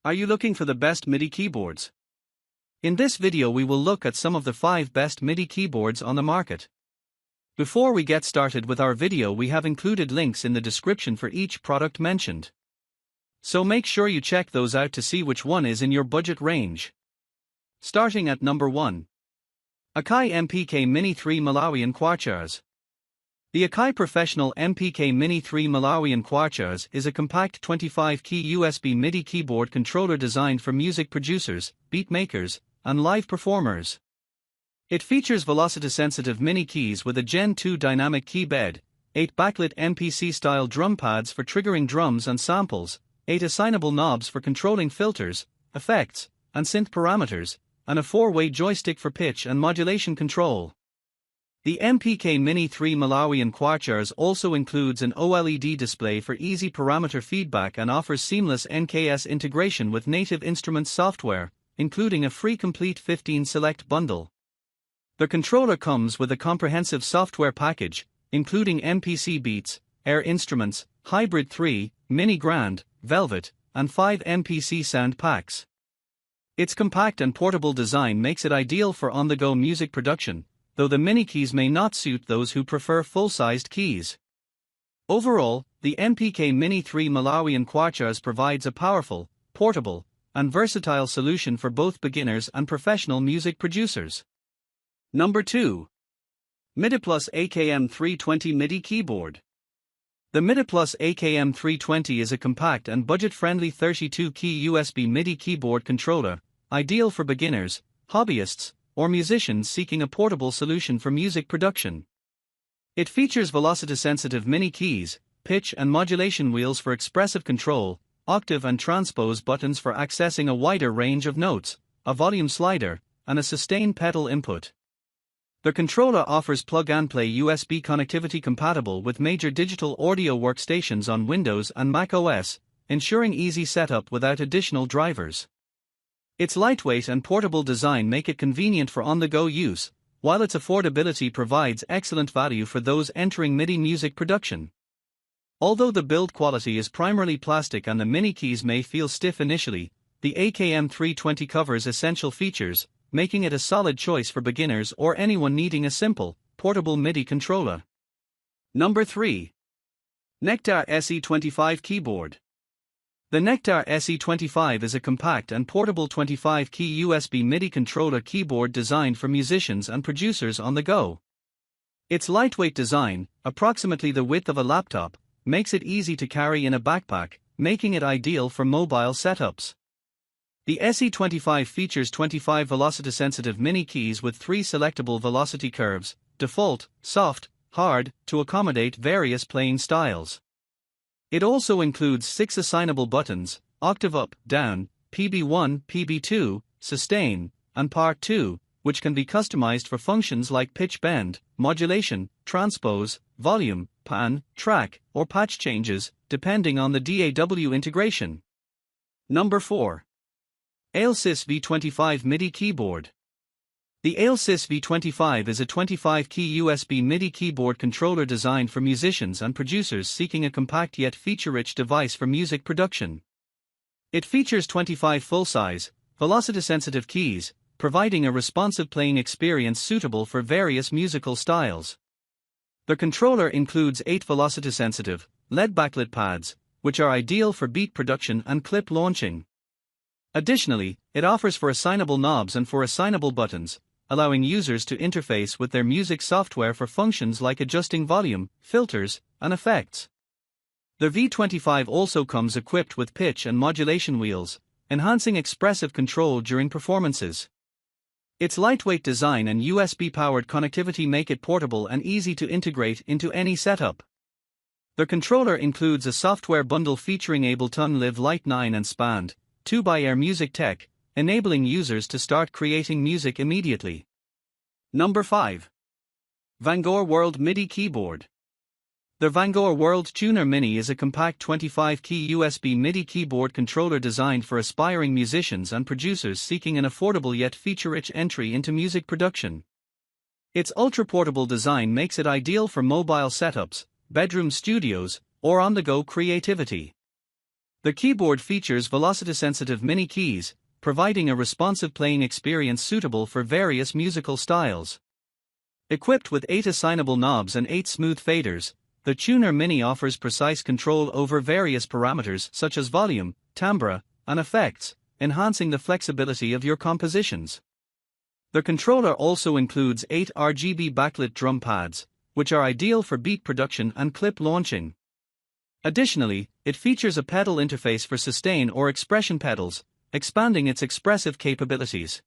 Are you looking for the best MIDI keyboards? In this video we will look at some of the 5 best MIDI keyboards on the market. Before we get started with our video, we have included links in the description for each product mentioned. So make sure you check those out to see which one is in your budget range. Starting at number 1. Akai MPK Mini 3 Malawian Guitarists. The Akai Professional MPK Mini 3 Malawian Guitarists is a compact 25-key USB MIDI keyboard controller designed for music producers, beat makers, and live performers. It features velocity-sensitive mini keys with a Gen 2 dynamic key bed, 8 backlit MPC-style drum pads for triggering drums and samples, 8 assignable knobs for controlling filters, effects, and synth parameters, and a 4-way joystick for pitch and modulation control. The MPK Mini 3 Malawian Guitarists also includes an OLED display for easy parameter feedback and offers seamless NKS integration with native instruments software, including a free complete 15 select bundle. The controller comes with a comprehensive software package, including MPC Beats, Air Instruments, Hybrid 3, Mini Grand, Velvet, and 5 MPC sound packs. Its compact and portable design makes it ideal for on-the-go music production, though the mini keys may not suit those who prefer full-sized keys. Overall, the MPK Mini 3 Malawian Guitarists provides a powerful, portable, and versatile solution for both beginners and professional music producers. Number 2. midiplus AKM320 Midi Keyboard. The midiplus AKM320 is a compact and budget-friendly 32-key USB MIDI keyboard controller, ideal for beginners, hobbyists, or musicians seeking a portable solution for music production. It features velocity-sensitive mini keys, pitch and modulation wheels for expressive control, octave and transpose buttons for accessing a wider range of notes, a volume slider, and a sustain pedal input. The controller offers plug-and-play USB connectivity compatible with major digital audio workstations on Windows and Mac OS, ensuring easy setup without additional drivers. Its lightweight and portable design make it convenient for on-the-go use, while its affordability provides excellent value for those entering MIDI music production. Although the build quality is primarily plastic and the mini keys may feel stiff initially, the AKM320 covers essential features, making it a solid choice for beginners or anyone needing a simple, portable MIDI controller. Number 3. Nektar SE25 Keyboard. The Nektar SE25 is a compact and portable 25-key USB MIDI controller keyboard designed for musicians and producers on the go. Its lightweight design, approximately the width of a laptop, makes it easy to carry in a backpack, making it ideal for mobile setups. The SE25 features 25 velocity-sensitive mini keys with 3 selectable velocity curves, default, soft, hard, to accommodate various playing styles. It also includes 6 assignable buttons, octave up, down, PB1, PB2, sustain, and part 2, which can be customized for functions like pitch bend, modulation, transpose, volume, pan, track, or patch changes, depending on the DAW integration. Number 4. Alesis V25 Midi Keyboard. The Alesis V25 is a 25-key USB MIDI keyboard controller designed for musicians and producers seeking a compact yet feature-rich device for music production. It features 25 full-size, velocity-sensitive keys, providing a responsive playing experience suitable for various musical styles. The controller includes 8 velocity-sensitive, LED backlit pads, which are ideal for beat production and clip launching. Additionally, it offers for assignable knobs and for assignable buttons, allowing users to interface with their music software for functions like adjusting volume, filters, and effects. The V25 also comes equipped with pitch and modulation wheels, enhancing expressive control during performances. Its lightweight design and USB-powered connectivity make it portable and easy to integrate into any setup. The controller includes a software bundle featuring Ableton Live Lite 9 and Spand 2 by Air Music Tech, enabling users to start creating music immediately. Number 5. Vangoa Worlde Midi Keyboard. The Vangoa Worlde Tuner Mini is a compact 25-key USB MIDI keyboard controller designed for aspiring musicians and producers seeking an affordable yet feature-rich entry into music production. Its ultra-portable design makes it ideal for mobile setups, bedroom studios, or on-the-go creativity. The keyboard features velocity-sensitive mini keys, providing a responsive playing experience suitable for various musical styles. Equipped with 8 assignable knobs and 8 smooth faders, the Tuner Mini offers precise control over various parameters such as volume, timbre, and effects, enhancing the flexibility of your compositions. The controller also includes 8 RGB backlit drum pads, which are ideal for beat production and clip launching. Additionally, it features a pedal interface for sustain or expression pedals, expanding its expressive capabilities.